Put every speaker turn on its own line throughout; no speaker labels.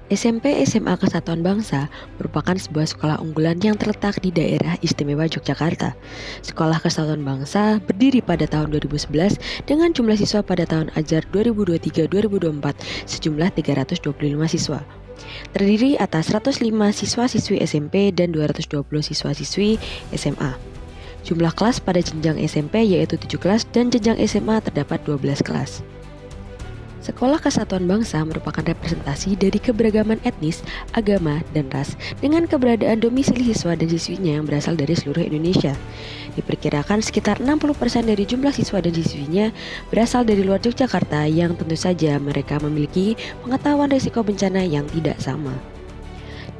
SMP SMA Kesatuan Bangsa merupakan sebuah sekolah unggulan yang terletak di daerah istimewa Yogyakarta. Sekolah Kesatuan Bangsa berdiri pada tahun 2011 dengan jumlah siswa pada tahun ajar 2023-2024 sejumlah 325 siswa. Terdiri atas 105 siswa-siswi SMP dan 220 siswa-siswi SMA. Jumlah kelas pada jenjang SMP yaitu 7 kelas dan jenjang SMA terdapat 12 kelas. Sekolah Kesatuan Bangsa merupakan representasi dari keberagaman etnis, agama, dan ras dengan keberadaan domisili siswa dan siswinya yang berasal dari seluruh Indonesia. Diperkirakan sekitar 60% dari jumlah siswa dan siswinya berasal dari luar Yogyakarta yang tentu saja mereka memiliki pengetahuan risiko bencana yang tidak sama.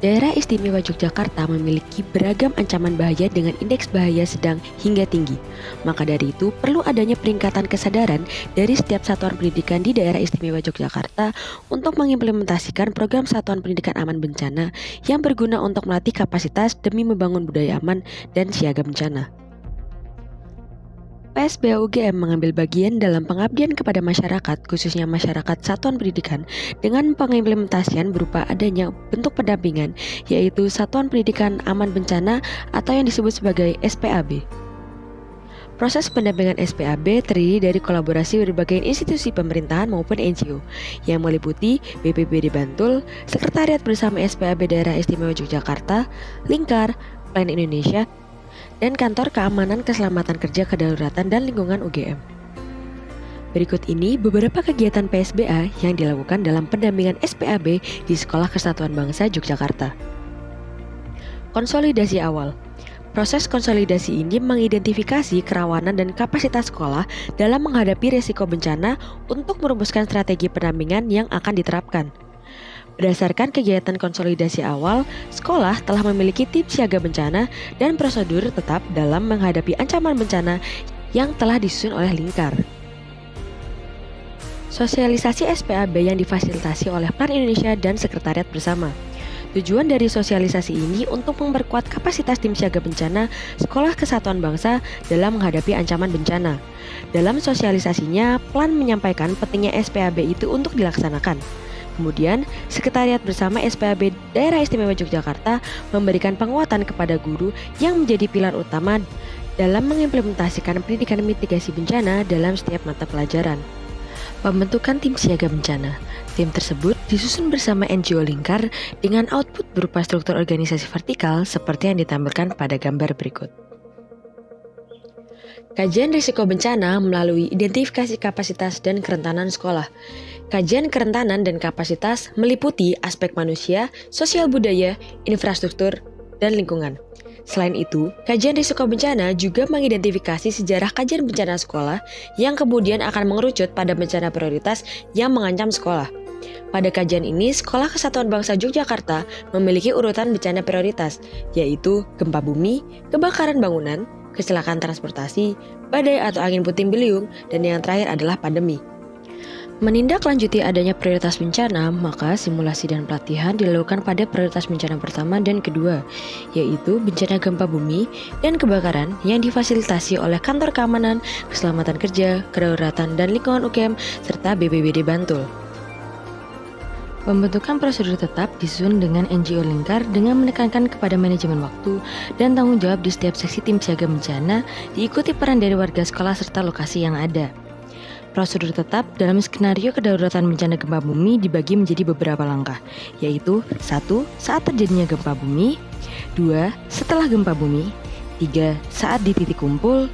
Daerah Istimewa Yogyakarta memiliki beragam ancaman bahaya dengan indeks bahaya sedang hingga tinggi. Maka dari itu, perlu adanya peningkatan kesadaran dari setiap satuan pendidikan di Daerah Istimewa Yogyakarta untuk mengimplementasikan program Satuan Pendidikan Aman Bencana yang berguna untuk melatih kapasitas demi membangun budaya aman dan siaga bencana. PSBA UGM mengambil bagian dalam pengabdian kepada masyarakat, khususnya masyarakat satuan pendidikan, dengan pengimplementasian berupa adanya bentuk pendampingan, yaitu Satuan Pendidikan Aman Bencana atau yang disebut sebagai SPAB. Proses pendampingan SPAB terdiri dari kolaborasi berbagai institusi pemerintahan maupun NGO, yang meliputi BPBD Bantul, Sekretariat Bersama SPAB Daerah Istimewa Yogyakarta, Lingkar, Plan Indonesia, dan Kantor Keamanan Keselamatan Kerja Kedaruratan dan Lingkungan UGM. Berikut ini beberapa kegiatan PSBA yang dilakukan dalam pendampingan SPAB di Sekolah Kesatuan Bangsa Yogyakarta. Konsolidasi awal. Proses konsolidasi ini mengidentifikasi kerawanan dan kapasitas sekolah dalam menghadapi risiko bencana untuk merumuskan strategi pendampingan yang akan diterapkan. Berdasarkan kegiatan konsolidasi awal, sekolah telah memiliki tim siaga bencana dan prosedur tetap dalam menghadapi ancaman bencana yang telah disusun oleh Lingkar. Sosialisasi SPAB yang difasilitasi oleh Plan Indonesia dan Sekretariat Bersama. Tujuan dari sosialisasi ini untuk memperkuat kapasitas tim siaga bencana Sekolah Kesatuan Bangsa dalam menghadapi ancaman bencana. Dalam sosialisasinya, Plan menyampaikan pentingnya SPAB itu untuk dilaksanakan. Kemudian, Sekretariat Bersama SPAB Daerah Istimewa Yogyakarta memberikan penguatan kepada guru yang menjadi pilar utama dalam mengimplementasikan pendidikan mitigasi bencana dalam setiap mata pelajaran. Pembentukan tim siaga bencana. Tim tersebut disusun bersama NGO Lingkar dengan output berupa struktur organisasi vertikal seperti yang ditampilkan pada gambar berikut. Kajian risiko bencana melalui identifikasi kapasitas dan kerentanan sekolah. Kajian kerentanan dan kapasitas meliputi aspek manusia, sosial budaya, infrastruktur, dan lingkungan. Selain itu, kajian risiko bencana juga mengidentifikasi sejarah kajian bencana sekolah yang kemudian akan mengerucut pada bencana prioritas yang mengancam sekolah. Pada kajian ini, Sekolah Kesatuan Bangsa Yogyakarta memiliki urutan bencana prioritas, yaitu gempa bumi, kebakaran bangunan, kecelakaan transportasi, badai atau angin puting beliung, dan yang terakhir adalah pandemi. Menindaklanjuti adanya prioritas bencana, maka simulasi dan pelatihan dilakukan pada prioritas bencana pertama dan kedua, yaitu bencana gempa bumi dan kebakaran yang difasilitasi oleh Kantor Keamanan, Keselamatan Kerja, Kedaruratan dan Lingkungan UGM, serta BPBD Bantul. Pembentukan prosedur tetap disusun dengan NGO Lingkar dengan menekankan kepada manajemen waktu dan tanggung jawab di setiap seksi tim siaga bencana, diikuti peran dari warga sekolah serta lokasi yang ada. Prosedur tetap dalam skenario kedaruratan bencana gempa bumi dibagi menjadi beberapa langkah, yaitu 1. Saat terjadinya gempa bumi, 2. Setelah gempa bumi, 3. Saat di titik kumpul,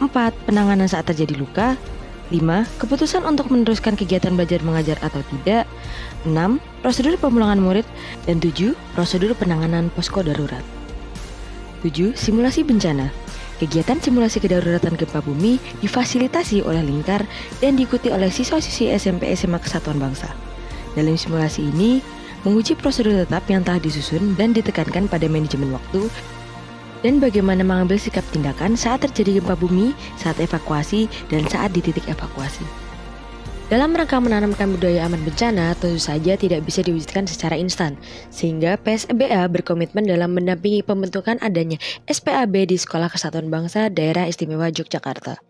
4. Penanganan saat terjadi luka, 5. Keputusan untuk meneruskan kegiatan belajar mengajar atau tidak, 6. Prosedur pemulangan murid, dan 7. Prosedur penanganan posko darurat. 7. Simulasi bencana. Kegiatan simulasi kedaruratan gempa bumi difasilitasi oleh Lingkar dan diikuti oleh siswa-siswi SMP SMA Kesatuan Bangsa. Dalam simulasi ini, menguji prosedur tetap yang telah disusun dan ditekankan pada manajemen waktu dan bagaimana mengambil sikap tindakan saat terjadi gempa bumi, saat evakuasi, dan saat di titik evakuasi. Dalam rangka menanamkan budaya aman bencana, tentu saja tidak bisa diwujudkan secara instan, sehingga PSBA berkomitmen dalam mendampingi pembentukan adanya SPAB di Sekolah Kesatuan Bangsa Daerah Istimewa Yogyakarta.